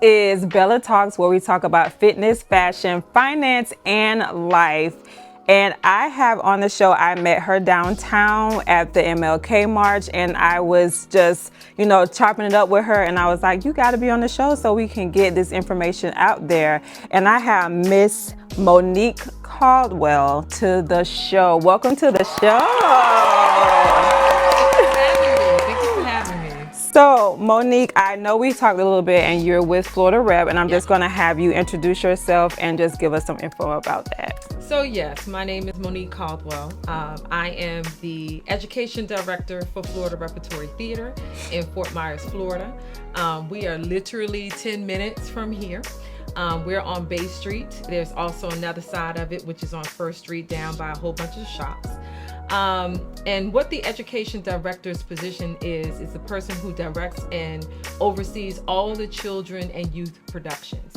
is Bella Talks, where we talk about fitness, fashion, finance, and life. And I have on the show, I met her downtown at the MLK March, and I was just, chopping it up with her. And I was like, you got to be on the show so we can get this information out there. And I have Miss Monique Caldwell to the show. Welcome to the show. So, Monique, I know we talked a little bit and you're with Florida Rep, and I'm just going to have you introduce yourself and just give us some info about that. So yes, my name is Monique Caldwell. I am the Education Director for Florida Repertory Theater in Fort Myers, Florida. We are literally 10 minutes from here. We're on Bay Street. There's also another side of it, which is on First Street down by a whole bunch of shops. And what the education director's position is the person who directs and oversees all the children and youth productions.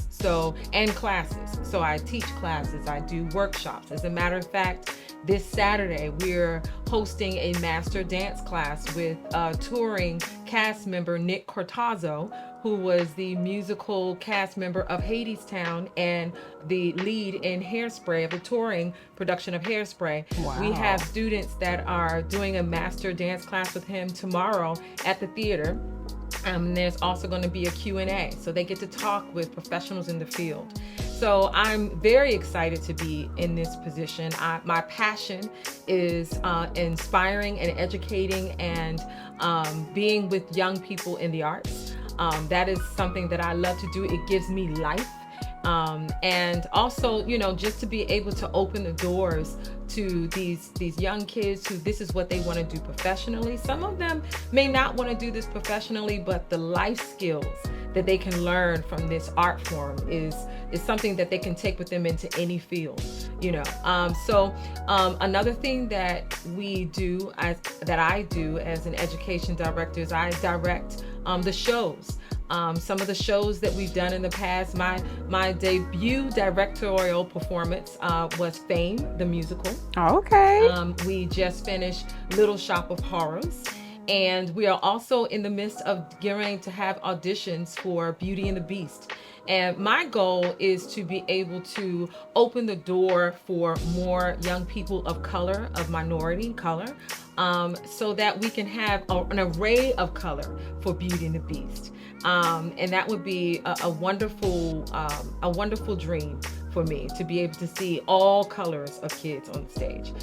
And classes. So I teach classes, I do workshops. As a matter of fact, this Saturday, we're hosting a master dance class with touring cast member Nick Cortazzo, who was the musical cast member of Hadestown and the lead in Hairspray, of the touring production of Hairspray. Wow. We have students that are doing a master dance class with him tomorrow at the theater. There's also going to be a Q&A, so they get to talk with professionals in the field. So I'm very excited to be in this position. My passion is inspiring and educating and being with young people in the arts. That is something that I love to do. It gives me life. And also, just to be able to open the doors to these young kids who this is what they want to do professionally. Some of them may not want to do this professionally, but the life skills that they can learn from this art form is something that they can take with them into any field, another thing that that I do as an education director is I direct the shows. Some of the shows that we've done in the past, my debut directorial performance was Fame, the musical. Okay. We just finished Little Shop of Horrors. And we are also in the midst of getting to have auditions for Beauty and the Beast. And my goal is to be able to open the door for more young people of color, of minority color, so that we can have an array of color for Beauty and the Beast. And that would be a wonderful dream for me, to be able to see all colors of kids on the stage.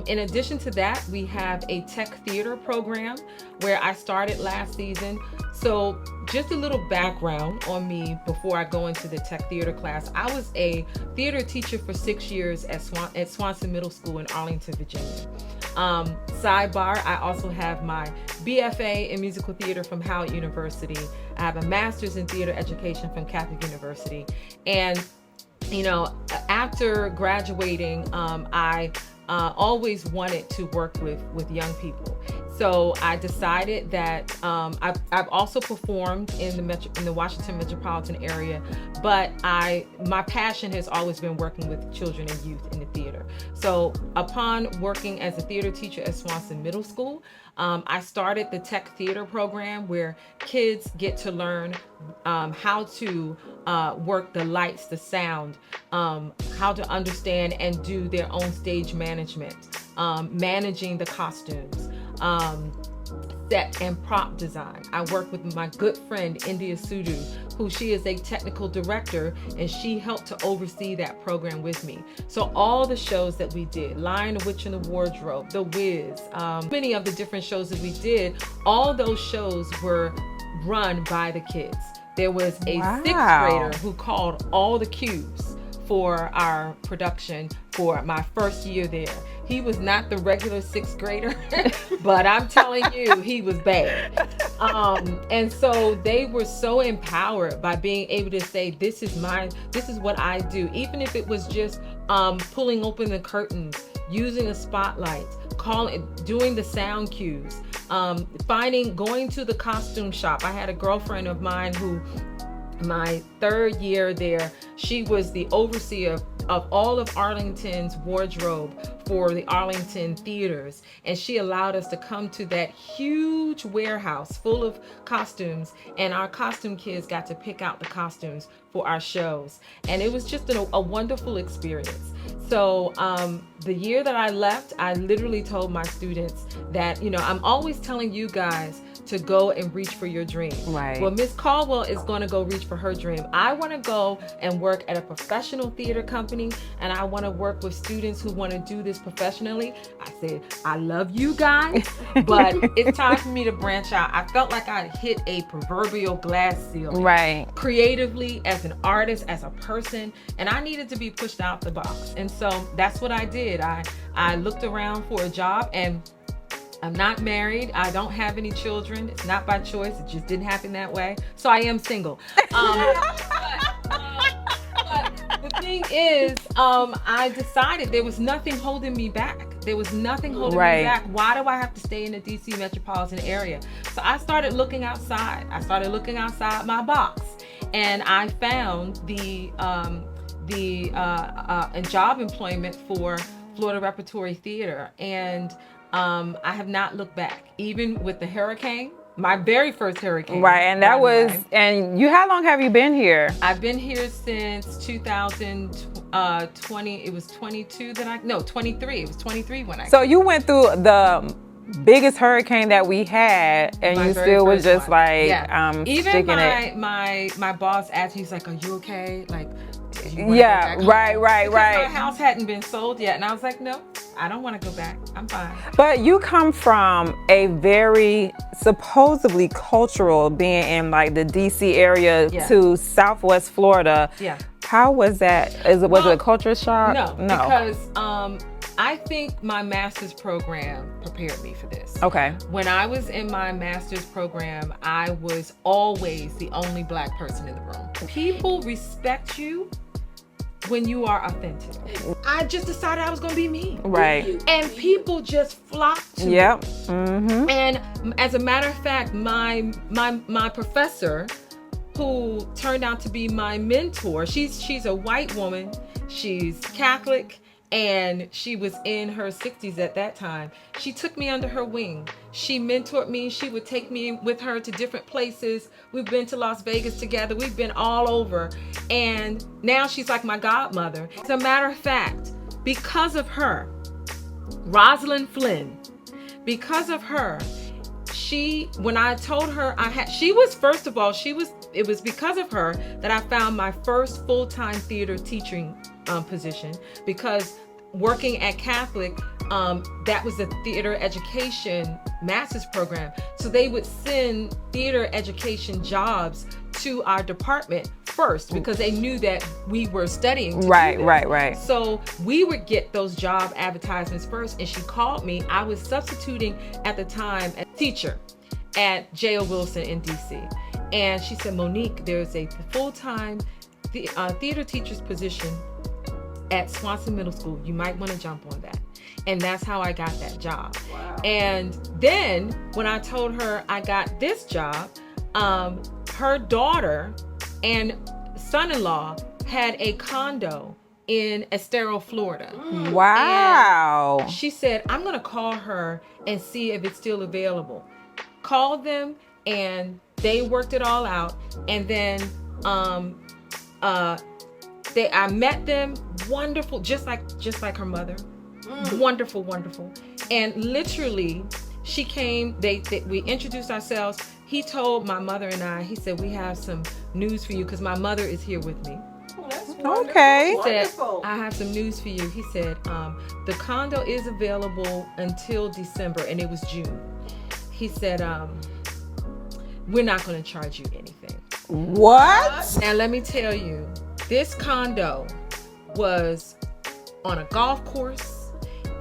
In addition to that, we have a tech theater program where I started last season. So just a little background on me before I go into the tech theater class. I was a theater teacher for 6 years at Swanson Middle School in Arlington, Virginia. Sidebar, I also have my BFA in musical theater from Howard University. I have a master's in theater education from Catholic University. And after graduating, I always wanted to work with young people. So I decided that I've also performed in the Washington metropolitan area, but my passion has always been working with children and youth in the theater. So upon working as a theater teacher at Swanson Middle School, I started the tech theater program where kids get to learn how to work the lights, the sound, how to understand and do their own stage management, managing the costumes, set and prop design. I work with my good friend India Sudu, who she is a technical director, and she helped to oversee that program with me. So all the shows that we did, Lion, the Witch and the Wardrobe, The Wiz, many of the different shows that we did, all those shows were run by the kids. There was a sixth grader who called all the cues for our production for my first year there. He was not the regular sixth grader, but I'm telling you, he was bad. And so they were so empowered by being able to say, this is what I do. Even if it was just pulling open the curtains, using a spotlight, doing the sound cues, going to the costume shop. I had a girlfriend of mine who my third year there, she was the overseer of all of Arlington's wardrobe for the Arlington theaters. And she allowed us to come to that huge warehouse full of costumes, and our costume kids got to pick out the costumes for our shows. And it was just a wonderful experience. So the year that I left, I literally told my students that, I'm always telling you guys to go and reach for your dream. Right. Well, Miss Caldwell is going to go reach for her dream. I want to go and work at a professional theater company, and I want to work with students who want to do this professionally. I said, I love you guys, but it's time for me to branch out. I felt like I hit a proverbial glass ceiling. Right. Creatively, as an artist, as a person, and I needed to be pushed out the box. And so that's what I did. I looked around for a job, and I'm not married. I don't have any children. It's not by choice. It just didn't happen that way. So I am single. But the thing is, I decided there was nothing holding me back. There was nothing holding me back. Why do I have to stay in the DC metropolitan area? So I started looking outside. I started looking outside my box, and I found the job employment for Florida Repertory Theater, and I have not looked back, even with the hurricane, my very first hurricane. Right, and and how long have you been here? I've been here since 2020. It was 22 23. It was 23 when I. So you went through the biggest hurricane that we had, and you still was just like, even sticking it. my boss asked me, he's like, "Are you okay?" Like, right. My house hadn't been sold yet, and I was like, "No, I don't want to go back. I'm fine." But you come from a very supposedly cultural, being in like the DC area to Southwest Florida. Yeah. How was that? Was it a culture shock? No. Because I think my master's program prepared me for this. Okay. When I was in my master's program, I was always the only Black person in the room. People respect you when you are authentic. I just decided I was going to be me. Right. And people just flocked to me. Mm-hmm. And as a matter of fact, my professor, who turned out to be my mentor, she's a white woman, she's Catholic, and she was in her 60s at that time. She took me under her wing. She mentored me. She would take me with her to different places. We've been to Las Vegas together. We've been all over. And now she's like my godmother. As a matter of fact, because of her, Rosalind Flynn, because of her, when I told her it was because of her that I found my first full-time theater teaching position, because working at Catholic, that was a theater education master's program. So they would send theater education jobs to our department first, because they knew that we were studying. Right. So we would get those job advertisements first, and she called me. I was substituting at the time as teacher at J.O. Wilson in DC. And she said, "Monique, there's a full-time theater teacher's position at Swanson Middle School. You might want to jump on that." And that's how I got that job. Wow. And then when I told her I got this job, her daughter and son-in-law had a condo in Estero, Florida. Wow. And she said, "I'm going to call her and see if it's still available." Called them, and they worked it all out. And then I met them. Wonderful, just like her mother. Wonderful. And literally, she came. We introduced ourselves. He told my mother and I. He said, "We have some news for you," because my mother is here with me. Oh, that's wonderful. Okay. He said, "I have some news for you." He said, "The condo is available until December," and it was June. He said, "We're not going to charge you anything." What? Now let me tell you, this condo was on a golf course.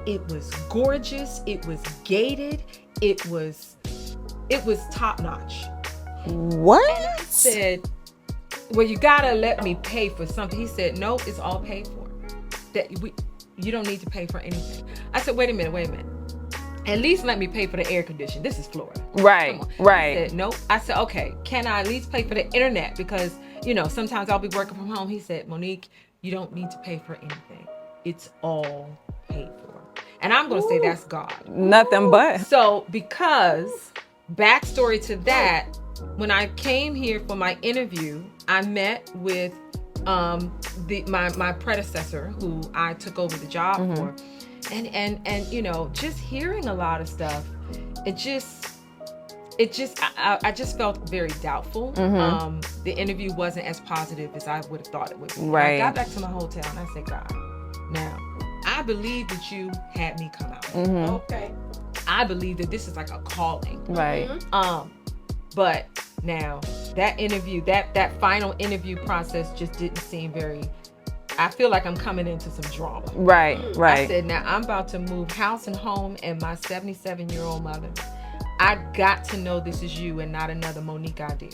It was gorgeous. It was gated. It was top notch. What? And I said, "Well, you gotta let me pay for something." He said, "Nope, it's all paid for. You don't need to pay for anything." I said, wait a minute. At least let me pay for the air conditioning. This is Florida. Right. He said, "Nope." I said, "Okay, can I at least pay for the internet? Because sometimes I'll be working from home. He said, Monique, you don't need to pay for anything. It's all paid for. And I'm going to say that's God. Nothing but. So because, backstory to that, when I came here for my interview, I met with my predecessor who I took over the job for. And just hearing a lot of stuff, I just felt very doubtful. The interview wasn't as positive as I would have thought it would be. Right. I got back to my hotel and I said, God, now I believe that you had me come out. Okay. I believe that this is like a calling. Right. But now that interview, that final interview process just didn't seem very. I feel like I'm coming into some drama. Right. I said, now I'm about to move house and home, and my 77-year-old mother, I got to know this is you and not another Monique idea.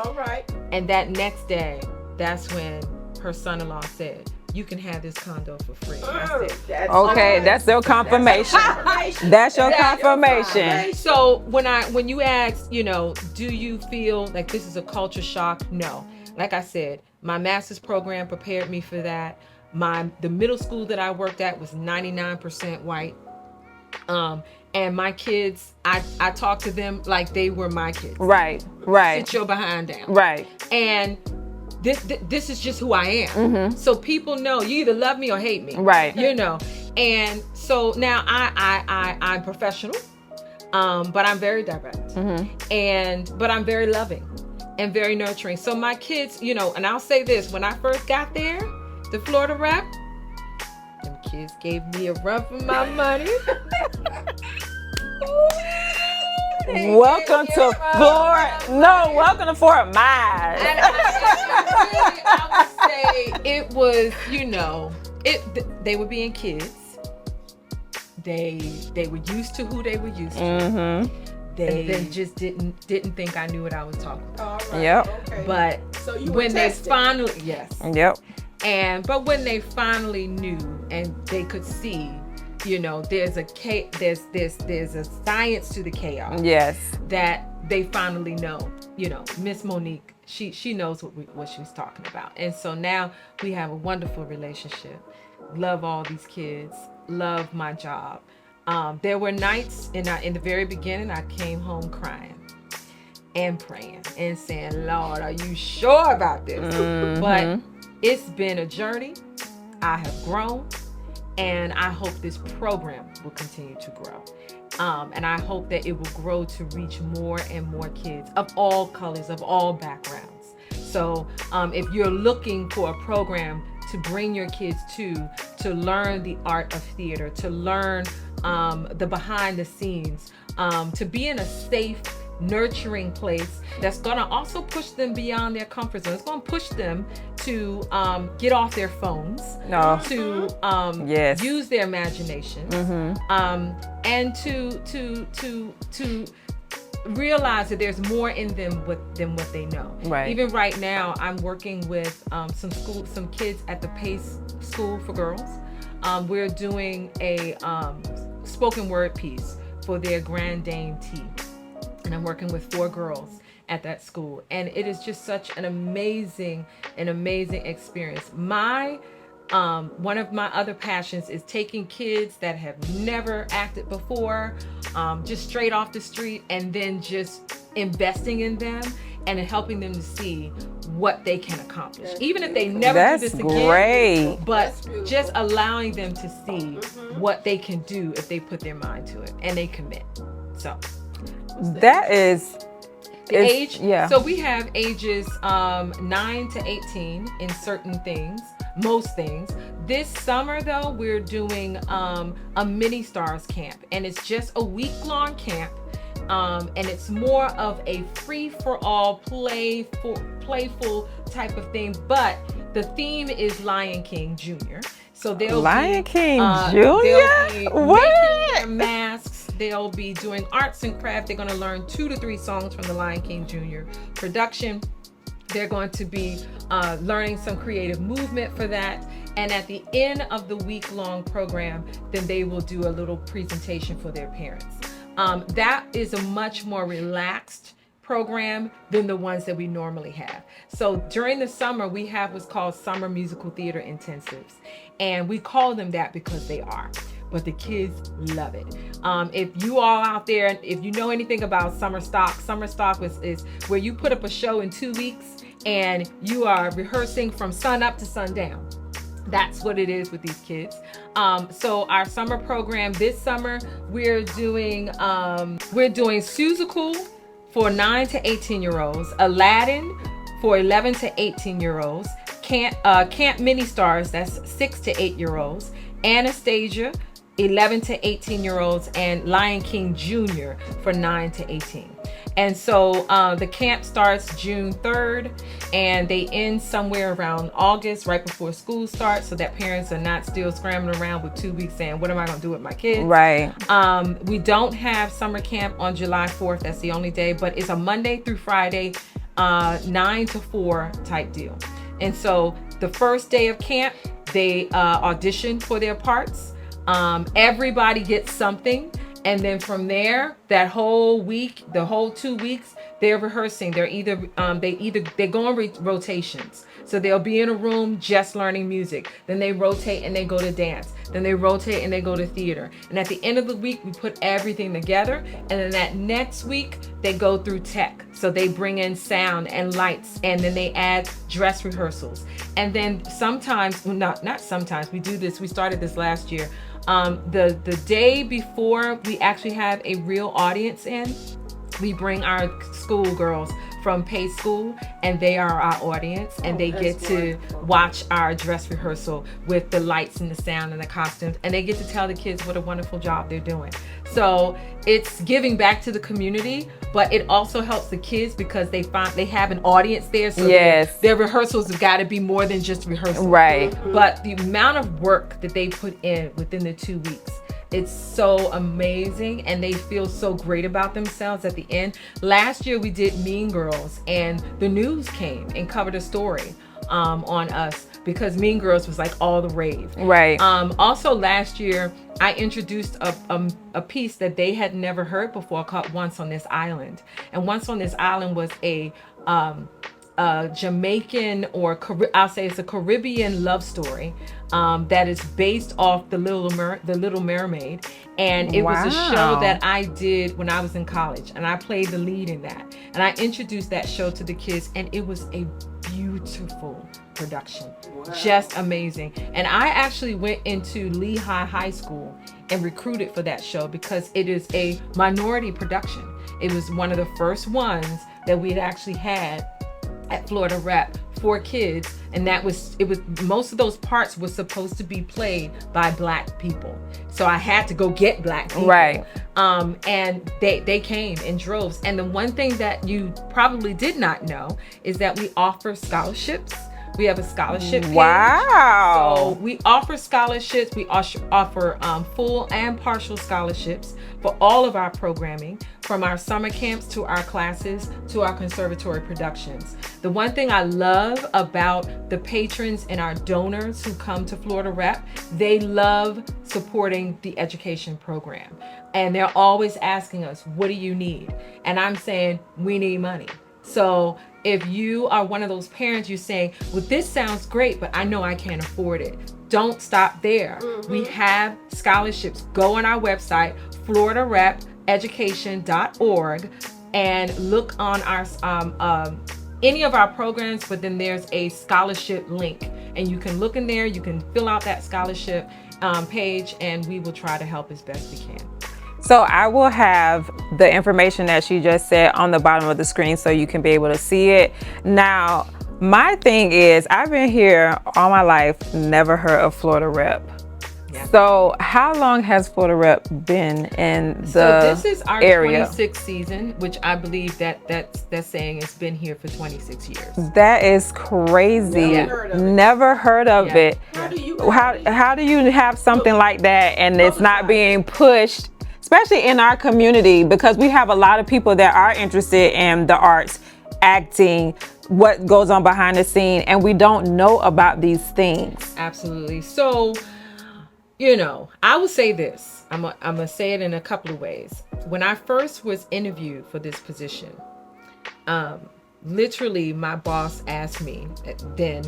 All right. And that next day, that's when her son-in-law said, you can have this condo for free. And I said, okay, that's your confirmation. That's your confirmation. So when you ask, do you feel like this is a culture shock? No. Like I said, my master's program prepared me for that. The middle school that I worked at was 99% white. And my kids, I talk to them like they were my kids. Right. Sit your behind down. Right. And this is just who I am. So people know you either love me or hate me. Right. And so now I'm professional, but I'm very direct, but I'm very loving and very nurturing. So my kids, and I'll say this: when I first got there, the Florida rep, them kids gave me a run for my money. Welcome to Florida. No, welcome to Fort Myers. And I would say it was, they were being kids. They were used to who they were used to. They just didn't think I knew what I was talking about. All right. Yep. Okay. But So you when were they tested. finally, yes. Yep. But when they finally knew and they could see, there's a science to the chaos. Yes. That they finally know, Miss Monique, she knows what she was talking about. And so now we have a wonderful relationship. Love all these kids. Love my job. There were nights in the very beginning, I came home crying and praying and saying, Lord, are you sure about this? But it's been a journey. I have grown, and I hope this program will continue to grow. And I hope that it will grow to reach more and more kids of all colors, of all backgrounds. So if you're looking for a program to bring your kids to learn the art of theater, to learn the behind the scenes, to be in a safe, nurturing place that's going to also push them beyond their comfort zone. It's going to push them to get off their phones, to use their imagination, and to realize that there's more in them than what they know. Right. Even right now, I'm working with some kids at the Pace School for Girls. We're doing a spoken word piece for their Grand Dame tea. And I'm working with 4 girls at that school. And it is just such an amazing experience. One of my other passions is taking kids that have never acted before, just straight off the street, and then just investing in them and helping them to see what they can accomplish. Even if they never do this again. Great. But just allowing them to see what they can do if they put their mind to it and they commit. So that is the age. Yeah. So we have ages 9 to 18 in certain things, most things. This summer though, we're doing a mini stars camp, and it's just a week-long camp. And it's more of a free-for-all, playful type of thing. But the theme is Lion King Jr. So they'll Lion King Jr. They'll be What? making their masks. They'll be doing arts and crafts. They're going to learn 2 to 3 songs from the Lion King Jr. production. They're going to be learning some creative movement for that. And at the end of the week-long program, then they will do a little presentation for their parents. That is a much more relaxed program than the ones that we normally have. So during the summer, we have what's called summer musical theater intensives. And we call them that because they are. But the kids love it. If you all out there, if you know anything about summer stock is where you put up a show in 2 weeks and you are rehearsing from sun up to sundown. That's what it is with these kids. So our summer program this summer, we're doing Seussical for 9 to 18-year-olds, Aladdin for 11 to 18-year-olds, Camp Mini Stars, that's 6 to 8-year-olds, Anastasia 11 to 18-year-olds, and Lion King Jr. for 9 to 18. And so the camp starts June 3rd and they end somewhere around August, right before school starts, so that parents are not still scrambling around with 2 weeks saying, what am I going to do with my kids? Right. We don't have summer camp on July 4th. That's the only day, but it's a Monday through Friday, 9 to 4 type deal. And so the first day of camp, they audition for their parts. Everybody gets something. And then from there, that whole week, the whole 2 weeks, they're rehearsing. They're they go on rotations. So they'll be in a room just learning music. Then they rotate and they go to dance. Then they rotate and they go to theater. And at the end of the week, we put everything together. And then that next week, they go through tech. So they bring in sound and lights, and then they add dress rehearsals. And then sometimes, well, not sometimes, we do this. We started this last year. The day before we actually have a real audience in, we bring our schoolgirls from Pay School, and they are our audience, and they get to watch our dress rehearsal with the lights and the sound and the costumes, and they get to tell the kids what a wonderful job they're doing. So it's giving back to the community, but it also helps the kids because they have an audience there. So yes, their rehearsals have got to be more than just rehearsals. Right. But the amount of work that they put in within the 2 weeks, it's so amazing, and they feel so great about themselves at the end. Last year we did Mean Girls, and the news came and covered a story on us because Mean Girls was like all the rave. Right. Also last year I introduced a piece that they had never heard before called Once on This Island. And Once on This Island was a Jamaican, or I'll say it's a Caribbean love story that is based off the Little Mermaid, and it was a show that I did when I was in college, and I played the lead in that, and I introduced that show to the kids, and it was a beautiful production. Just amazing. And I actually went into Lehigh High School and recruited for that show because it is a minority production. It was one of the first ones that we had actually had at Florida Rep for kids, and it was most of those parts were supposed to be played by Black people. So I had to go get Black people. Right. And they came in droves. And the one thing that you probably did not know is that we offer scholarships. We have a scholarship page. Wow. So we offer scholarships. We offer full and partial scholarships for all of our programming, from our summer camps to our classes to our conservatory productions. The one thing I love about the patrons and our donors who come to Florida Rep, they love supporting the education program. And they're always asking us, what do you need? And I'm saying, we need money. So if you are one of those parents, you're saying, well, this sounds great, but I know I can't afford it. Don't stop there. Mm-hmm. We have scholarships. Go on our website, floridarepeducation.org, and look on our any of our programs, but then there's a scholarship link, and you can look in there, you can fill out that scholarship page, and we will try to help as best we can. So I will have the information that she just said on the bottom of the screen so you can be able to see it. Now, my thing is, I've been here all my life, never heard of Florida Rep. Yeah. So how long has Florida Rep been in the area? So this is our 26th season, which I believe that's saying it's been here for 26 years. That is crazy. Never heard of it. How do you have something like that and it's not being pushed, especially in our community, because we have a lot of people that are interested in the arts, acting, what goes on behind the scene, and we don't know about these things. Absolutely. So, I will say this. I'm gonna say it in a couple of ways. When I first was interviewed for this position, literally my boss asked me, then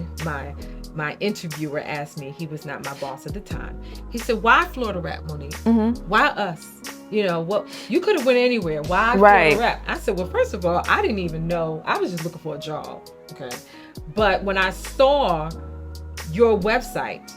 my interviewer asked me, he was not my boss at the time. He said, "Why Florida Rap, Monique? Why us? You know, what, you could have went anywhere. Why Florida Rap?" I said, "Well, first of all, I didn't even know. I was just looking for a job." Okay. But when I saw your website,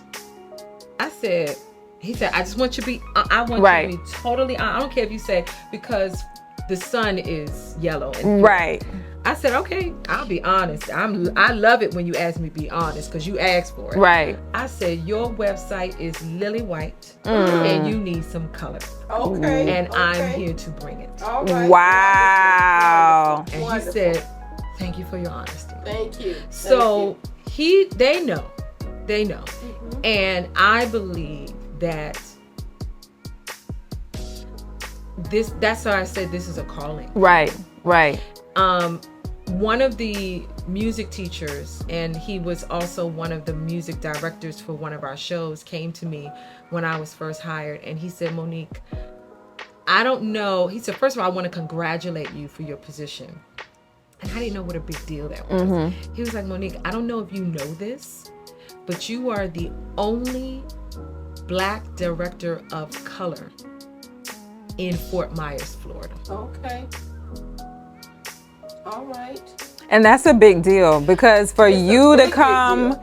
I said, he said, "I just want you to be, I want you to be totally, I don't care if you say, because the sun is yellow." And right. I said, "Okay, I'll be honest. I love it when you ask me to be honest, because you asked for it." Right. I said, "Your website is lily white and you need some color." Okay. And I'm here to bring it. All right. Wow. And he said, "Thank you for your honesty." Thank you. So they know. And I believe that that's why I said this is a calling. Right. One of the music teachers, and he was also one of the music directors for one of our shows, came to me when I was first hired, and he said, "Monique, I don't know." He said, "First of all, I want to congratulate you for your position." And I didn't know what a big deal that was. He was like, "Monique, I don't know if you know this, but you are the only Black director of color in Fort Myers, Florida." Okay. All right. And that's a big deal, because for you to come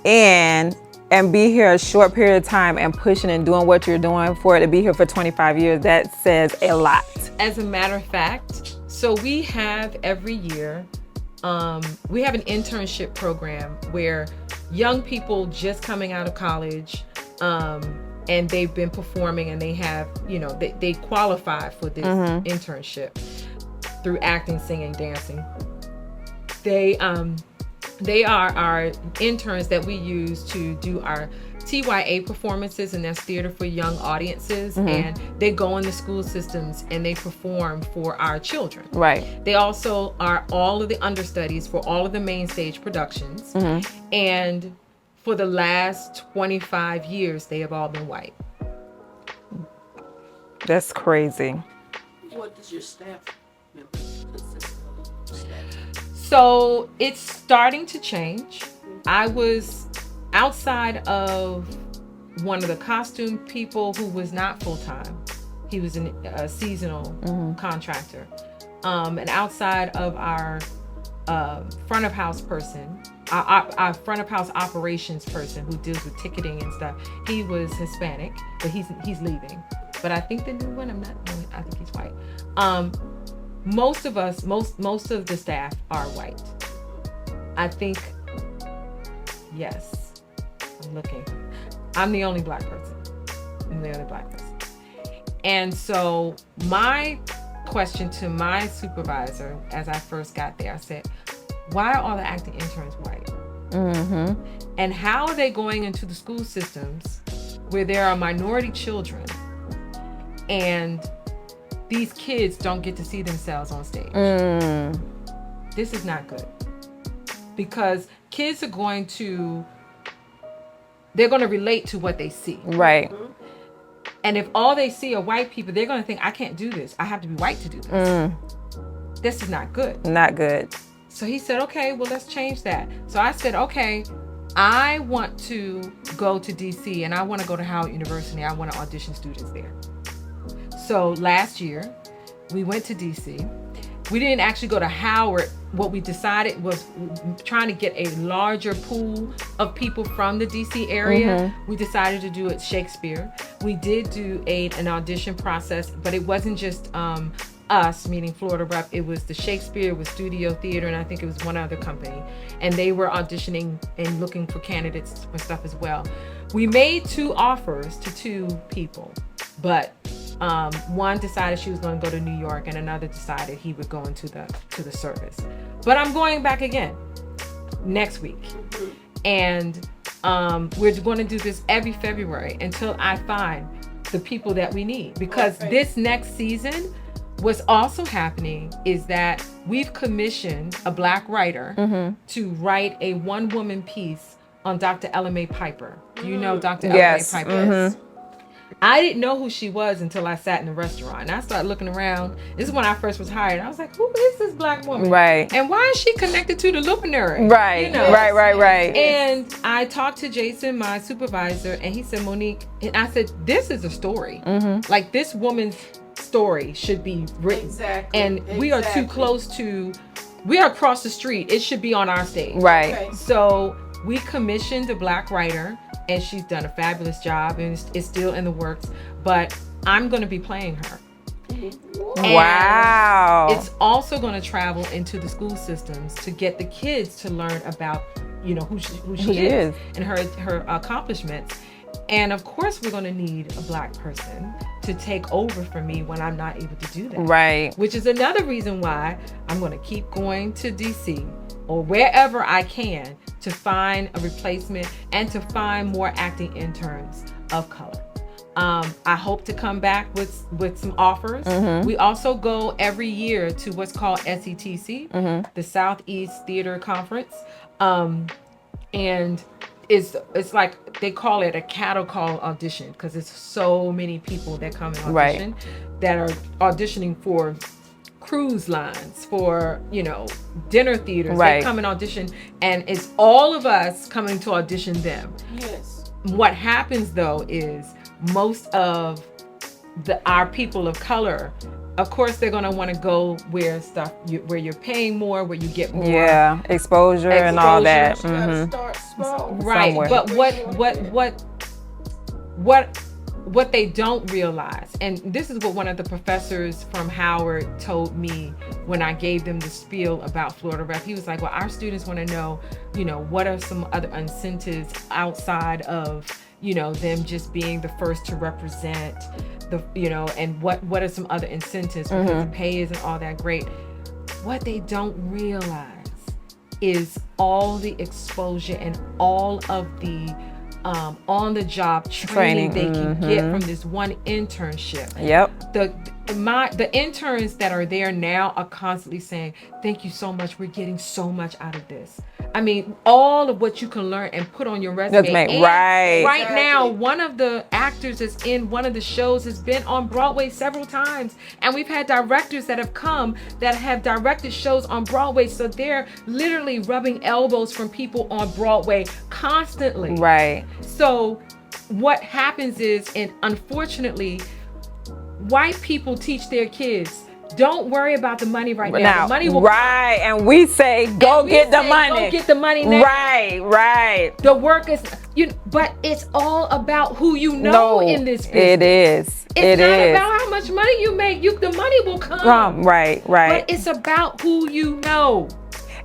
in and be here a short period of time and pushing and doing what you're doing, for it to be here for 25 years, that says a lot. As a matter of fact, so we have every year, we have an internship program where young people just coming out of college, and they've been performing, and they have, they qualify for this internship through acting, singing, dancing. They are our interns that we use to do our TYA performances, and that's theater for young audiences. And they go in the school systems and they perform for our children. Right. They also are all of the understudies for all of the main stage productions. And for the last 25 years, they have all been white. That's crazy. What does your staff members consist of? So it's starting to change. I was outside of one of the costume people who was not full-time. He was a seasonal contractor. And outside of our front of house person, our front of house operations person who deals with ticketing and stuff, he was Hispanic, but he's leaving. But I think the new one, I think he's white. Most of us, most of the staff are white. I think, yes, I'm looking. I'm the only Black person. And so my question to my supervisor as I first got there, I said, "Why are all the acting interns white? And how are they going into the school systems where there are minority children and these kids don't get to see themselves on stage?" This is not good, because kids are going to relate to what they see. Right. And if all they see are white people, they're going to think, "I can't do this. I have to be white to do this." This is not good. Not good. So he said, "Okay, well, let's change that." So I said, "Okay, I want to go to DC and I want to go to Howard University. I want to audition students there." So last year, we went to DC. We didn't actually go to Howard. What we decided was trying to get a larger pool of people from the DC area. We decided to do it Shakespeare. We did do an audition process, but it wasn't just us, meaning Florida Rep. It was the Shakespeare, it was Studio Theater, and I think it was one other company. And they were auditioning and looking for candidates for stuff as well. We made 2 offers to 2 people, but one decided she was going to go to New York, and another decided he would go into the service. But I'm going back again next week, and we're going to do this every February until I find the people that we need. Because this next season, what's also happening is that we've commissioned a Black writer to write a one-woman piece on Dr. Ella Mae Piper. Do you know Dr. Ella Mae Piper? I didn't know who she was until I sat in the restaurant. And I started looking around. This is when I first was hired. I was like, who is this black woman? Right. And why is she connected to the luminary? Right. You know? Right. And I talked to Jason, my supervisor, and he said, Monique, and I said, this is a story. Like, this woman's story should be written. Exactly. And we are too close to, we are across the street. It should be on our stage. Right. Okay. So we commissioned a black writer, and she's done a fabulous job, and it's still in the works, but I'm going to be playing her. And Wow. it's also going to travel into the school systems to get the kids to learn about, you know, who she is and her accomplishments. And of course, we're going to need a black person to take over for me when I'm not able to do that. Right. Which is another reason why I'm going to keep going to DC or wherever I can to find a replacement and to find more acting interns of color. I hope to come back with some offers. We also go every year to what's called SETC, the Southeast Theater Conference. And it's like, they call it a cattle call audition because it's so many people that come and audition that are auditioning for cruise lines, for, you know, dinner theaters. They come and audition, and it's all of us coming to audition them. Yes. What happens though is most of our people of color, of course, they're going to want to go where you're paying more, where you get more exposure and all that. You gotta start small. Right. Somewhere. But what they don't realize, and this is what one of the professors from Howard told me when I gave them the spiel about Florida Rep. He was like, well, our students want to know, you know, what are some other incentives outside of, you know, them just being the first to represent the, you know, and what are some other incentives, because the pay isn't all that great. What they don't realize is all the exposure and all of the on-the-job training they can get from this one internship. Yep. The interns that are there now are constantly saying, thank you so much, we're getting so much out of this. I mean, all of what you can learn and put on your resume. And right now, one of the actors that's in one of the shows has been on Broadway several times, and we've had directors that have come that have directed shows on Broadway, so they're literally rubbing elbows from people on Broadway constantly. Right. So what happens is, and unfortunately, white people teach their kids, don't worry about the money right now. The money will come. And we say, go get the money. Go get the money now. Right. The work is, but it's all about who you know in this business. It is. It's not about how much money you make. The money will come. Right. But it's about who you know.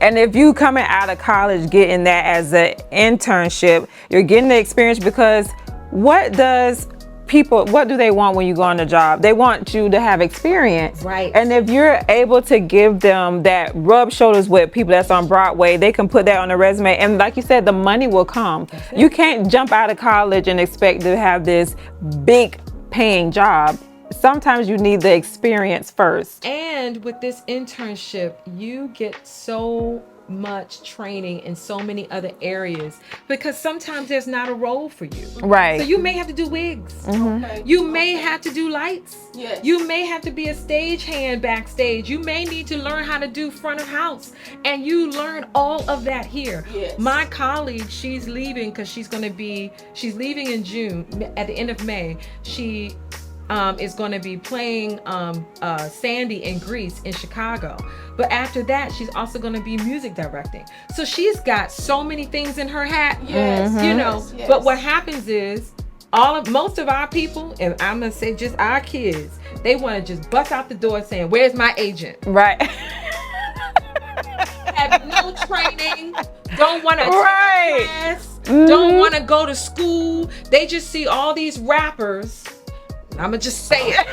And if you coming out of college getting that as an internship, you're getting the experience, because what do they want when you go on the job? They want you to have experience. Right. And if you're able to give them that, rub shoulders with people that's on Broadway, they can put that on the resume. And like you said, the money will come. You can't jump out of college and expect to have this big paying job. Sometimes you need the experience first. And with this internship, you get so much training in so many other areas, because sometimes there's not a role for you. Right. So you may have to do wigs. Okay. You may have to do lights. Yes. You may have to be a stagehand backstage. You may need to learn how to do front of house, and you learn all of that here. Yes. My colleague, she's leaving because she's leaving in June, at the end of May. She is going to be playing Sandy in Grease in Chicago. But after that, she's also going to be music directing. So she's got so many things in her hat. Yes. You know. Yes. But what happens is, most of our people, and I'm going to say just our kids, they want to just bust out the door saying, where's my agent? Right. Have no training, don't want to take a class, don't want to go to school. They just see all these rappers. I'm going to just say it.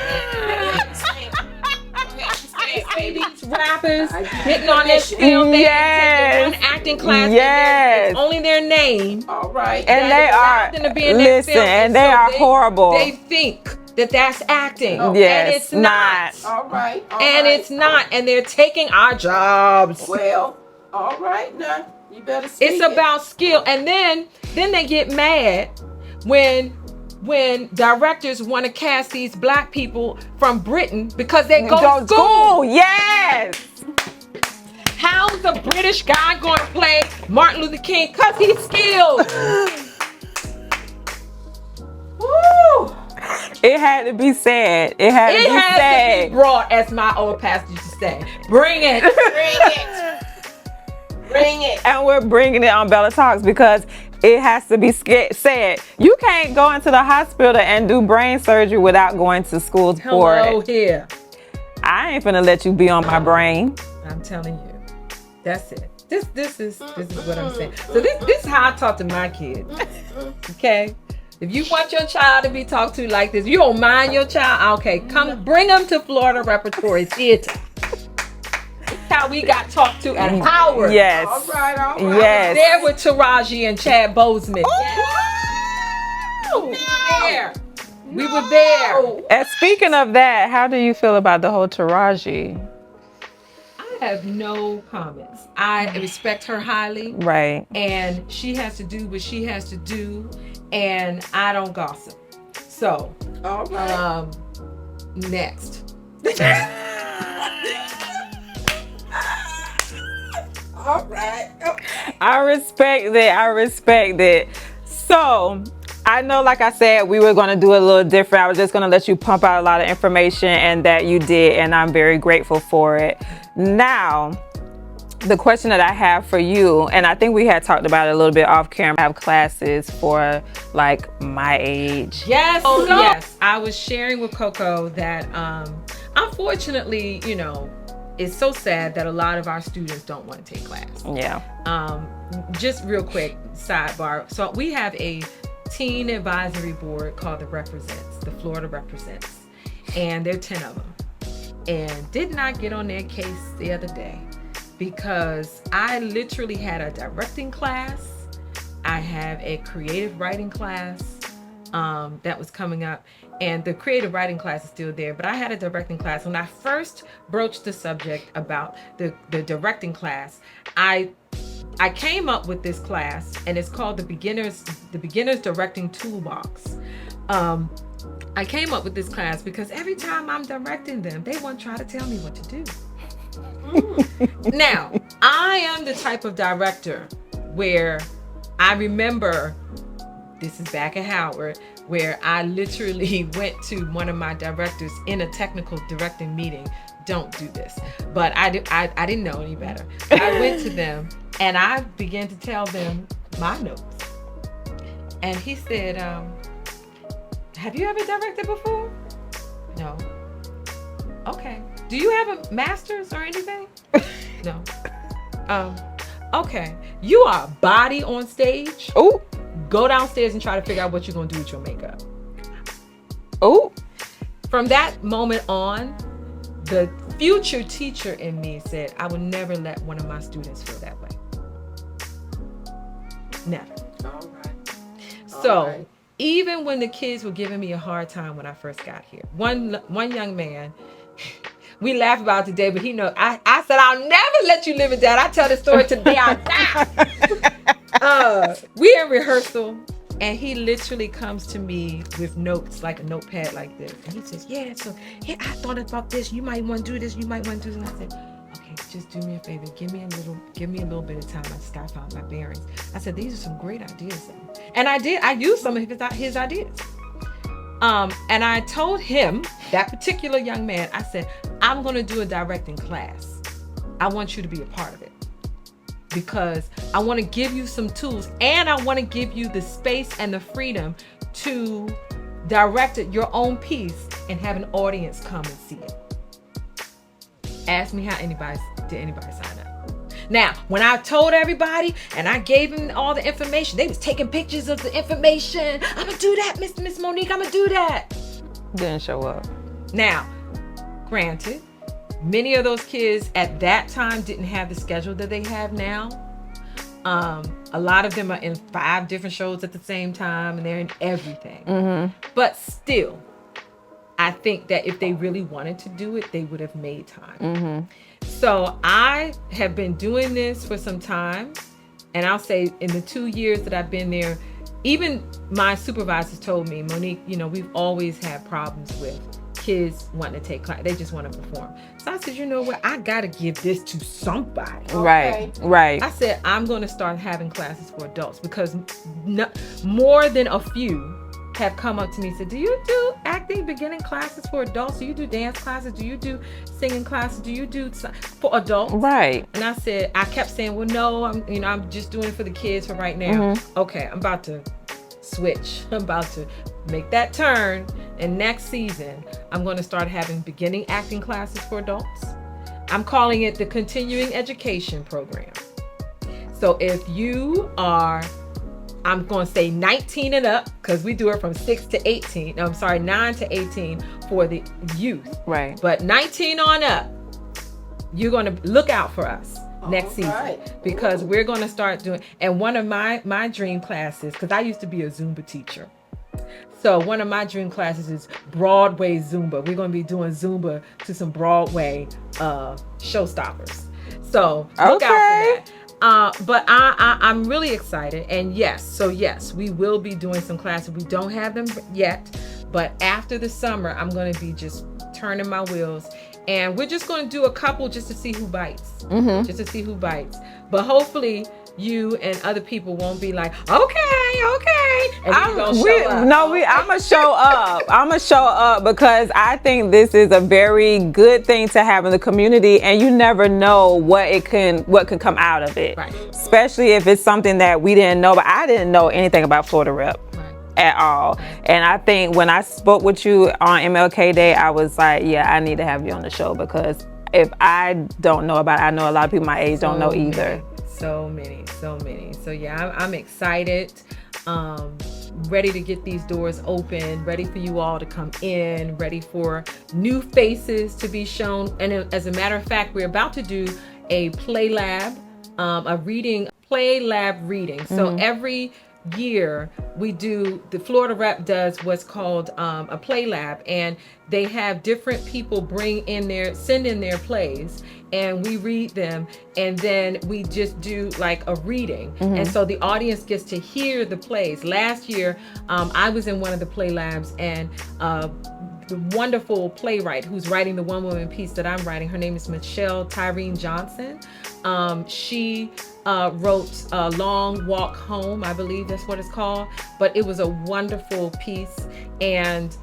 These rappers getting on their field, they take one acting class, it's only their name. All right. And they are, and they are horrible. They think that that's acting. Yes, and it's not. All right. It's not. And they're taking our jobs. Well, all right now. You better speak It's about skill. And then they get mad when when directors want to cast these black people from Britain because they go to school. School. Yes. How's a British guy going to play Martin Luther King? Because he's skilled. Woo! It had to be said. It had to be has said. to be brought, as my old pastor used to say. Bring it. Bring it. Bring it. And we're bringing it on Bella Talks because it has to be said. You can't go into the hospital and do brain surgery without going to school for Hello it. here. I ain't finna let you be on my brain. I'm telling you. That's it. This is what I'm saying. So this is how I talk to my kids. Okay? If you want your child to be talked to like this, you don't mind your child, okay, come bring them to Florida Repertory Theater. That's how we got talked to at Howard. Yes. All right. Yes. There with Taraji and Chad Bozeman. We were there. And speaking of that, how do you feel about the whole Taraji? I have no comments. I respect her highly. Right. And she has to do what she has to do, and I don't gossip. So, All right. next. All right. I respect that. I respect that. So, I know, like I said, we were going to do it a little different. I was just going to let you pump out a lot of information, and that you did, and I'm very grateful for it. Now, the question that I have for you, and I think we had talked about it a little bit off camera, I have classes for like my age. Yes. Oh, yes. I was sharing with Coco that unfortunately, you know, it's so sad that a lot of our students don't want to take class. Yeah. Just real quick sidebar. So we have a teen advisory board called the Florida Represents, and there are 10 of them. And did not get on their case the other day because I literally had a directing class. I have a creative writing class that was coming up, and the creative writing class is still there, but I had a directing class. When I first broached the subject about the directing class, I came up with this class, and it's called the Beginner's Directing Toolbox. I came up with this class because every time I'm directing them, they want to try to tell me what to do. Now, I am the type of director where I remember, this is back at Howard, where I literally went to one of my directors in a technical directing meeting. Don't do this. But I didn't know any better. I went to them and I began to tell them my notes. And he said, have you ever directed before? No. Okay. Do you have a master's or anything? No. Okay. You are a body on stage. Oh. Go downstairs and try to figure out what you're going to do with your makeup. Oh. From that moment on, the future teacher in me said, I would never let one of my students feel that way. Never. All right. So, even when the kids were giving me a hard time when I first got here, one young man, we laugh about it today, but he knows. I said, I'll never let you live it down. I tell the story to the day I die. We in rehearsal, and he literally comes to me with notes, like a notepad like this. And he says, yeah, so here, I thought about this. You might want to do this. You might want to do this. And I said, okay, just do me a favor. Give me a little bit of time. I just got to find my bearings. I said, these are some great ideas. And I did. I used some of his ideas. And I told him, that particular young man, I said, I'm going to do a directing class. I want you to be a part of it because I want to give you some tools, and I want to give you the space and the freedom to direct it your own piece and have an audience come and see it. Ask me did anybody sign up? Now, when I told everybody and I gave them all the information, they was taking pictures of the information. I'm gonna do that, Miss Monique, I'm gonna do that. Didn't show up. Now, granted, many of those kids at that time didn't have the schedule that they have now. A lot of them are in 5 different shows at the same time, and they're in everything. Mm-hmm. But still, I think that if they really wanted to do it, they would have made time. Mm-hmm. So I have been doing this for some time, and I'll say in the 2 years that I've been there, even my supervisors told me, Monique, you know, we've always had problems with kids wanting to take class. They just want to perform. So I said, you know what? I got to give this to somebody. Right, right. I said, I'm going to start having classes for adults because more than a few have come up to me and said, do you do acting beginning classes for adults? Do you do dance classes? Do you do singing classes? Do you do for adults? Right. And I kept saying, well, no, I'm just doing it for the kids for right now. Okay, I'm about to switch. I'm about to make that turn. And next season, I'm going to start having beginning acting classes for adults. I'm calling it the continuing education program. So if you are, I'm going to say 19 and up, because we do it from 6 to 18. No, I'm sorry, 9 to 18 for the youth. Right. But 19 on up, you're going to look out for us next season, because we're going to start doing, and one of my dream classes, because I used to be a Zumba teacher. So one of my dream classes is Broadway Zumba. We're going to be doing Zumba to some Broadway showstoppers. So look out for that. But I'm really excited. And yes, we will be doing some classes. We don't have them yet, but after the summer, I'm going to be just turning my wheels. And we're just going to do a couple just to see who bites. Just to see who bites. But hopefully you and other people won't be like, okay. And I'm gonna show up. I'm gonna show up because I think this is a very good thing to have in the community, and you never know what can come out of it. Right. Especially if it's something that we didn't know, but I didn't know anything about Florida Rep. At all. And I think when I spoke with you on MLK Day, I was like, yeah, I need to have you on the show, because if I don't know about it, I know a lot of people my age don't know either. So many. So yeah, I'm excited, ready to get these doors open, ready for you all to come in, ready for new faces to be shown. And as a matter of fact, we're about to do a play lab, play lab reading. So every year the Florida Rep does what's called a play lab, and they have different people send in their plays, and we read them, and then we just do like a reading. And so the audience gets to hear the plays. Last year I was in one of the play labs, and the wonderful playwright who's writing the one woman piece that I'm writing, her name is Michelle Tyrene Johnson. She wrote Long Walk Home, I believe that's what it's called, but it was a wonderful piece. And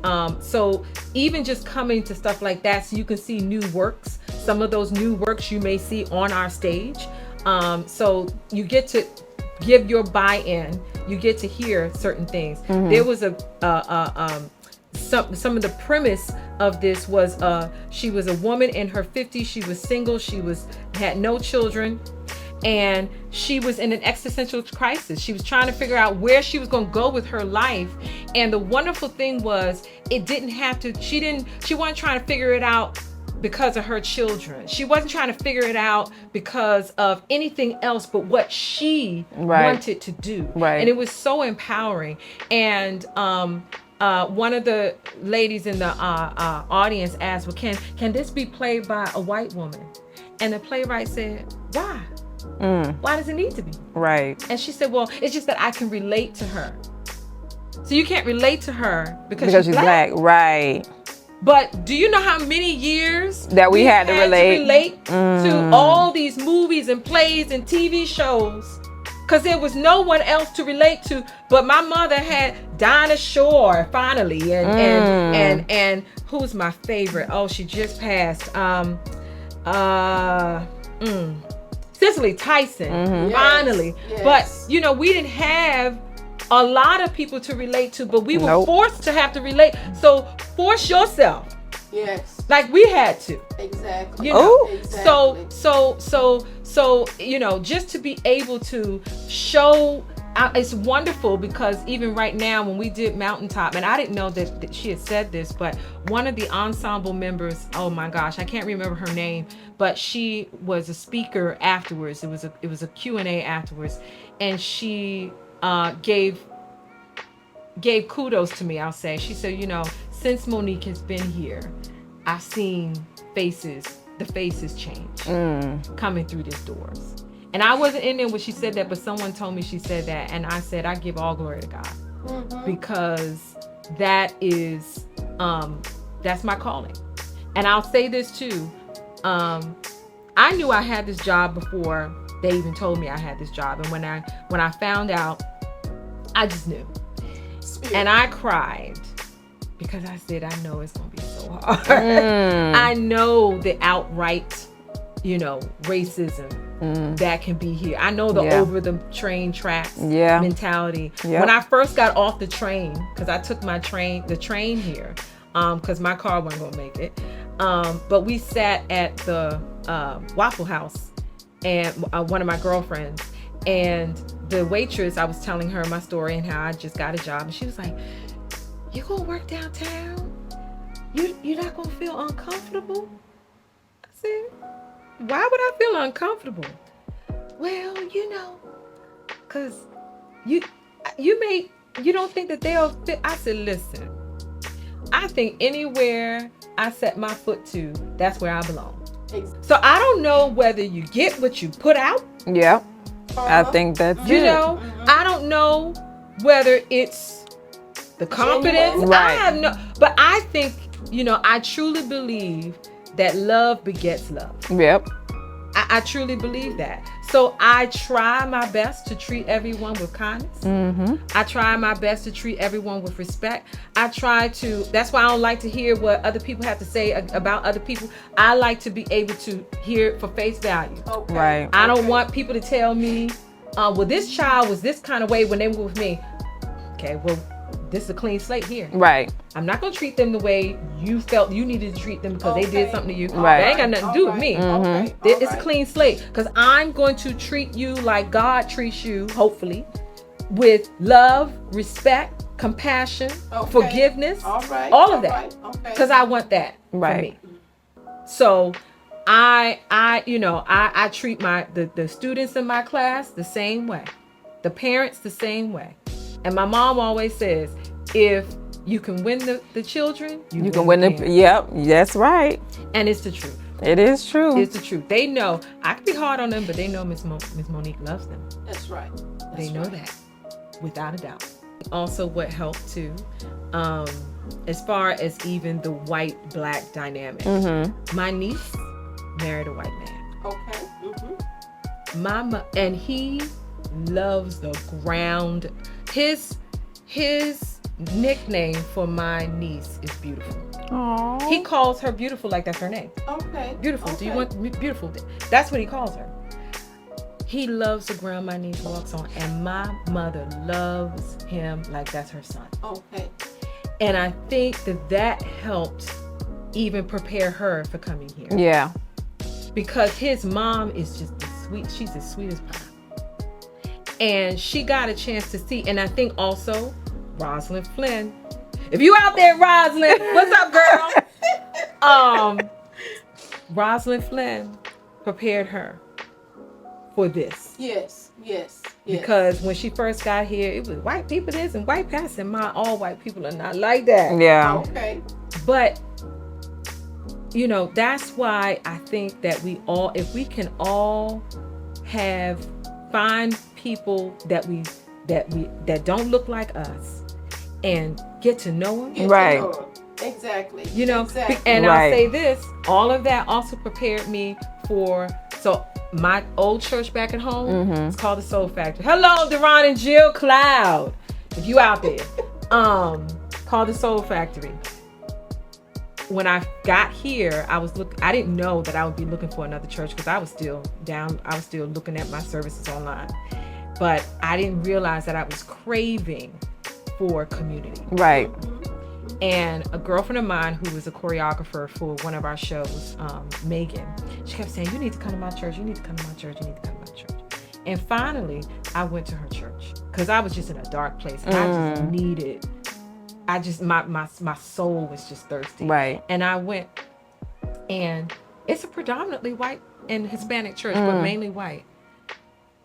so even just coming to stuff like that, so you can see new works, some of those new works you may see on our stage. So you get to give your buy-in, you get to hear certain things. There was some of the premise of this was she was a woman in her 50s. She was single. She had no children, and she was in an existential crisis. She was trying to figure out where she was going to go with her life. And the wonderful thing was, it didn't have to. She wasn't trying to figure it out because of her children. She wasn't trying to figure it out because of anything else but what she wanted to do. And it was so empowering. And one of the ladies in the audience asked, well, can this be played by a white woman? And the playwright said, why? Why does it need to be? And she said, well, it's just that I can relate to her. So you can't relate to her because she's black. But do you know how many years that we had to relate to all these movies and plays and TV shows? Because there was no one else to relate to. But my mother had Dinah Shore finally, and who's my favorite? Oh, she just passed. Cicely Tyson, finally. But you know, we didn't have a lot of people to relate to, but we were forced to have to relate. So force yourself. Like we had to. Exactly. You know? Exactly. So you know, just to be able to show, it's wonderful, because even right now when we did Mountaintop, and I didn't know that she had said this, but one of the ensemble members, oh my gosh, I can't remember her name, but she was a speaker afterwards. It was a Q&A afterwards, and she gave kudos to me, I'll say. She said, you know, since Monique has been here, I've seen the faces change coming through these doors. And I wasn't in there when she said that, but someone told me she said that. And I said, I give all glory to God. Because that is, that's my calling. And I'll say this too. I knew I had this job before they even told me I had this job. And when I found out, I just knew. And I cried because I said, I know it's going to be so hard. I know the outright, racism that can be here. I know the over the train tracks mentality. When I first got off the train, because I took the train here, because my car wasn't going to make it. But we sat at the Waffle House, and one of my girlfriends, and the waitress, I was telling her my story and how I just got a job, and she was like, "You gonna work downtown? You're not gonna feel uncomfortable?" I said, "Why would I feel uncomfortable?" Well, cause you don't think that they'll fit. I said, "Listen, I think anywhere I set my foot to, that's where I belong." So I don't know whether you get what you put out. Yeah. I think that's I don't know whether it's the confidence. Right. I have but I think, I truly believe that love begets love. Yep. I truly believe that. So I try my best to treat everyone with kindness. I try my best to treat everyone with respect. That's why I don't like to hear what other people have to say about other people. I like to be able to hear it for face value. Okay. Right. I don't want people to tell me, well, this child was this kind of way when they were with me. Okay, well, this is a clean slate here. Right. I'm not going to treat them the way you felt you needed to treat them because they did something to you. Right. They ain't got nothing to do with me. It's a clean slate because I'm going to treat you like God treats you, hopefully, with love, respect, compassion, forgiveness, all of that. Because I want that for me. So I treat the students in my class the same way, the parents the same way. And my mom always says, if you can win the children, you can win the Yep, that's right. And it's the truth. It is true. It's the truth. They know. I can be hard on them, but they know Miss Monique loves them. That's right. They know that, without a doubt. Also, what helped too, as far as even the white-black dynamic, my niece married a white man. Okay. Mama, and he loves the ground. His nickname for my niece is Beautiful. Aww. He calls her Beautiful like that's her name. Okay. Beautiful. Okay. Do you want me beautiful? That's what he calls her. He loves the ground my niece walks on, and my mother loves him like that's her son. Okay. And I think that helped even prepare her for coming here. Yeah. Because his mom is just sweet. She's as sweet as pie. And she got a chance to see, and I think also Rosalind Flynn. If you out there, Rosalind, what's up, girl? Rosalind Flynn prepared her for this. Yes. Because when she first got here, it was white people this and white passing. All white people are not like that. Yeah. Okay. But that's why I think that if we can all find people that don't look like us and get to know them. Right. Exactly. Exactly. And I'll say this, all of that also prepared me for, so my old church back at home, it's called the Soul Factory. Hello, Deron and Jill Cloud, if you out there. Called the Soul Factory. When I got here, I didn't know that I would be looking for another church because I was still looking at my services online. But I didn't realize that I was craving for community. Right. And a girlfriend of mine who was a choreographer for one of our shows, Megan, she kept saying, you need to come to my church, you need to come to my church, you need to come to my church. And finally, I went to her church because I was just in a dark place. And I just my soul was just thirsty. Right. And I went, and it's a predominantly white and Hispanic church, but mainly white.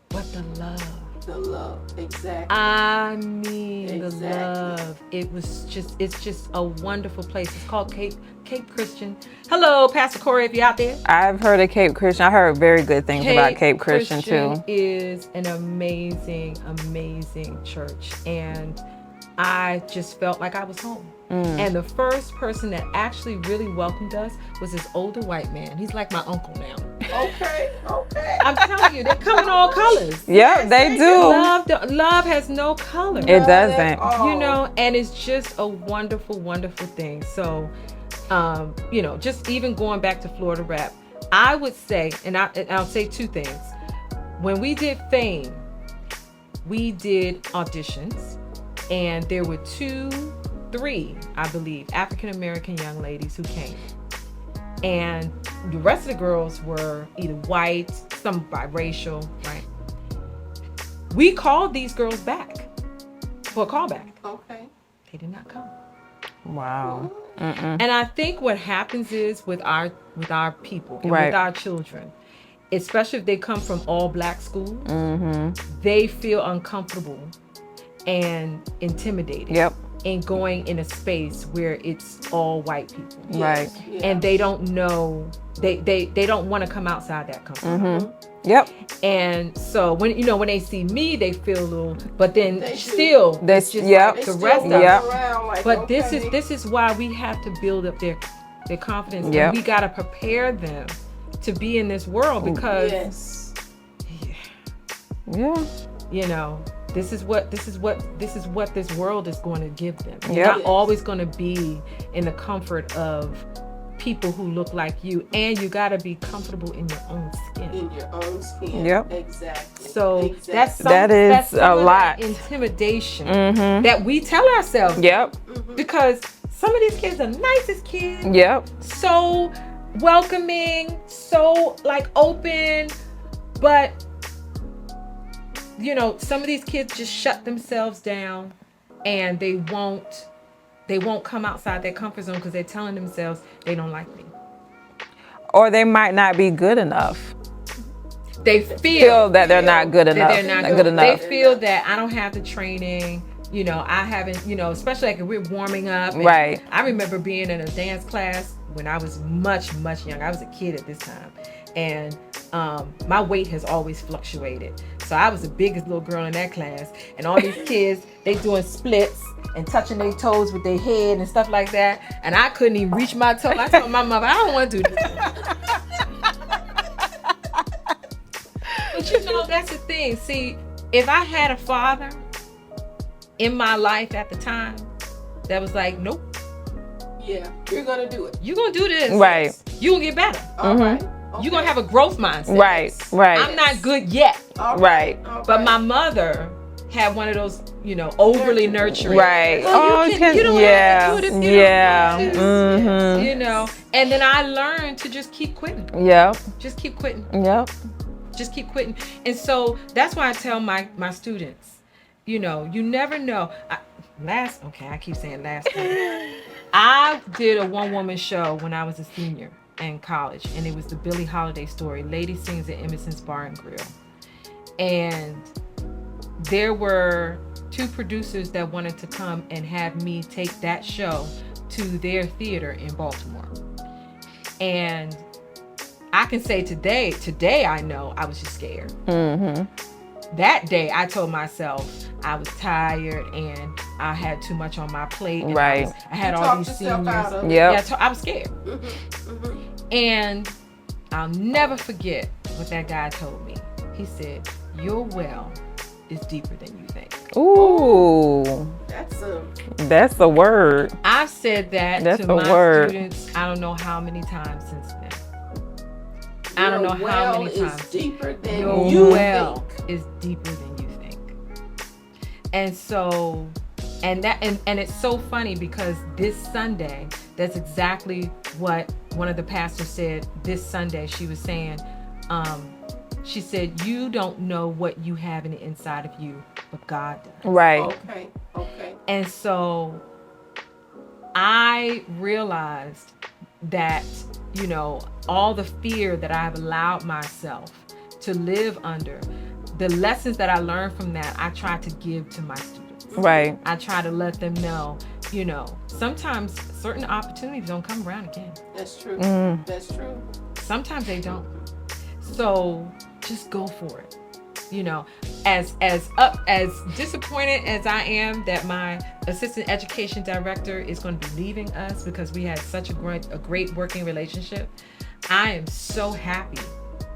But the love. The love, exactly. I mean, Exactly. the love. It's just a wonderful place. It's called Cape Christian. Hello, Pastor Corey, if you're out there. I've heard of Cape Christian. I heard very good things about Cape Christian too. Is an amazing, amazing church, and I just felt like I was home. And the first person that actually really welcomed us was this older white man. He's like my uncle now. Okay. I'm telling you, they come in all colors. Yep, they do. Love has no color. It doesn't. You know, and it's just a wonderful, wonderful thing. So, you know, just even going back to Florida Rap, I would say, and I'll say two things. When we did Fame, we did auditions, and there were 3, I believe, African-American young ladies who came. And the rest of the girls were either white, some biracial, right? We called these girls back for a callback. Okay. They did not come. Wow. And I think what happens is with our people and Right. with our children, especially if they come from all black schools, they feel uncomfortable and intimidated. Yep. In going in a space where it's all white people. Right. Yeah. And they don't know, they don't want to come outside that comfort zone. Yep. And so when they see me, they feel a little, but then They do. still, They- it's just yep. like They the still rest of walk Yep. us. around like, But okay. this is why we have to build up their confidence. Yep. And we got to prepare them to be in this world because, Yes. Yeah. you know, this is what this world is going to give them. You're Yep. not always going to be in the comfort of people who look like you, and you got to be comfortable in your own skin. In your own skin. Yep. Exactly. So Exactly. That is that's some a of lot. that intimidation that we tell ourselves. Yep. Because some of these kids are nicest kids, Yep. so welcoming, so like open, but you know, some of these kids just shut themselves down, and they won't come outside their comfort zone because they're telling themselves they don't like me. Or they might not be good enough. They Feel that they're not good that enough. they're not good enough. They feel that I don't have the training. You know, I haven't. You know, especially like if we're warming up. And Right. I remember being in a dance class when I was much young. I was a kid at this time, and my weight has always fluctuated. So I was the biggest little girl in that class, and all these kids, they doing splits and touching their toes with their head and stuff like that, and I couldn't even reach my toe. I told my mother, I don't want to do this. But you know, that's the thing. See, if I had a father in my life at the time that was like, nope, Yeah. You're gonna do it. you're gonna do this. Right. You gonna get better. All right. You're gonna have a growth mindset. Right. Right. I'm not good yet. All Right. All But right. my mother had one of those, you know, overly nurturing. Right. Well, you don't yeah. have to do it if you Yeah. don't do this. You know, and then I learned to just keep quitting. Yep. Just keep quitting. Yep. Just keep quitting. And so that's why I tell my students, you know, you never know. I keep saying last time. I did a one-woman show when I was a senior in college, and it was the Billie Holiday story. Lady sings at Emerson's Bar and Grill. And there were 2 producers that wanted to come and have me take that show to their theater in Baltimore. And I can say today I know I was just scared. That day I told myself I was tired and I had too much on my plate. And Right. I had You all talked these yourself seniors. out of it. Yep. Yeah, I was scared. And I'll never forget what that guy told me. He said, "Your well is deeper than you think." Ooh. That's a word. I've said that That's to a my word. students, I don't know how many times since then. I don't know your how well many is times. deeper than Your you well think. is deeper than you think. And so, and it's so funny because this Sunday, that's exactly what one of the pastors said this Sunday. She was saying, she said, "You don't know what you have in the inside of you, but God does." Right. Okay. And so I realized that, you know, all the fear that I've allowed myself to live under, the lessons that I learned from that, I try to give to my students. Right. I try to let them know, sometimes certain opportunities don't come around again. That's true. That's true. Sometimes they don't. So just go for it. As disappointed as I am that my assistant education director is going to be leaving us because we had such a great working relationship, I am so happy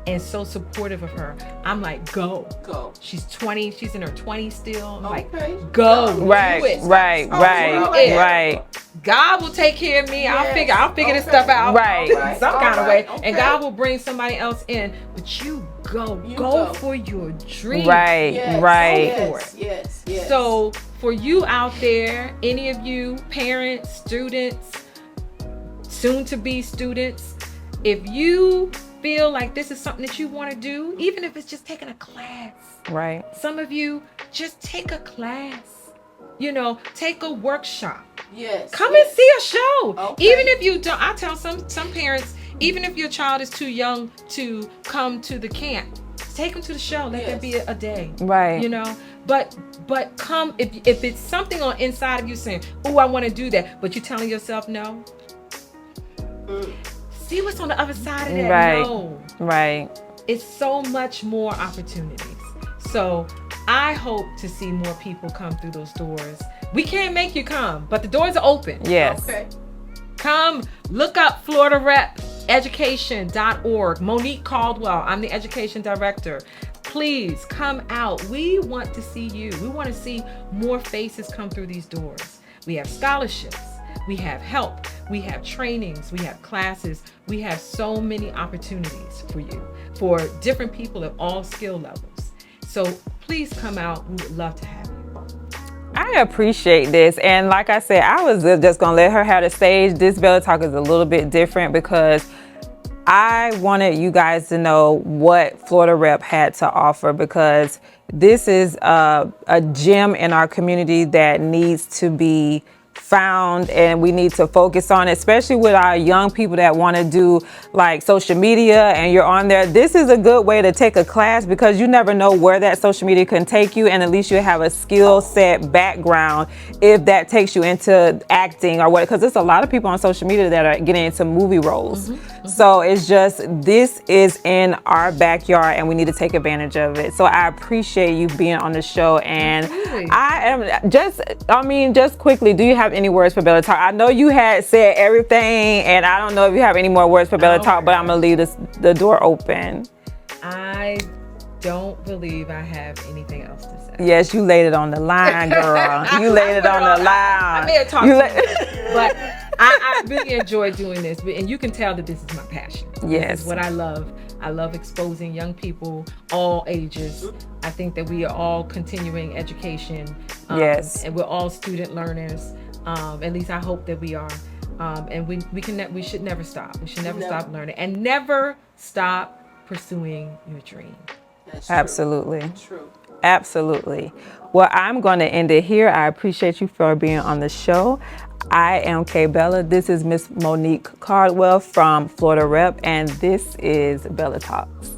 and so supportive of her. I'm like, go. She's 20. She's in her 20s still. I'm like, go. Right. Do it. Right. God will take care of me. Yes. I'll figure this stuff out. Right. Some kind of way. Okay. And God will bring somebody else in. But you go. Go for your dream. Right. Yes. Right. Go for it. Yes. So for you out there, any of you parents, students, soon to be students, if you feel like this is something that you want to do, even if it's just taking a class. Right. Some of you just take a class. Take a workshop. Yes. Come and see a show. Okay. Even if you don't, I tell some parents, even if your child is too young to come to the camp, take them to the show. Let that be a day. Right. But come if it's something on inside of you saying, "Oh, I want to do that," but you're telling yourself no. See what's on the other side of that. Right. No. Right. It's so much more opportunities. So I hope to see more people come through those doors. We can't make you come, but the doors are open. Yes. Okay. Come, look up FloridaRepEducation.org. Monique Caldwell, I'm the education director. Please come out. We want to see you. We want to see more faces come through these doors. We have scholarships. We have help. We have trainings. We have classes. We have so many opportunities for you, for different people at all skill levels. So please come out. We would love to have you. I appreciate this. And like I said, I was just going to let her have the stage. This Bella Talk is a little bit different because I wanted you guys to know what Florida Rep had to offer, because this is a gem in our community that needs to be found, and we need to focus on it, especially with our young people that want to do like social media and you're on there. This is a good way to take a class because you never know where that social media can take you, and at least you have a skill set background if that takes you into acting or what, because there's a lot of people on social media that are getting into movie roles. So it's just, this is in our backyard and we need to take advantage of it. So I appreciate you being on the show, and just quickly, do you have any words for Bella Talk? I know you had said everything, and I don't know if you have any more words for Bella Talk, but I'm gonna leave the door open. I don't believe I have anything else to say. Yes, you laid it on the line, girl. You laid it on the line. I may have talked too much, but I really enjoy doing this, and you can tell that this is my passion. Yes. This is what I love. I love exposing young people, all ages. I think that we are all continuing education. Yes. And we're all student learners. At least I hope that we are. And we should never stop. We should never stop learning, and never stop pursuing your dream. That's Absolutely. true. Absolutely. Well, I'm going to end it here. I appreciate you for being on the show. I am K Bella. This is Miss Monique Caldwell from Florida Rep, and this is Bella Talks.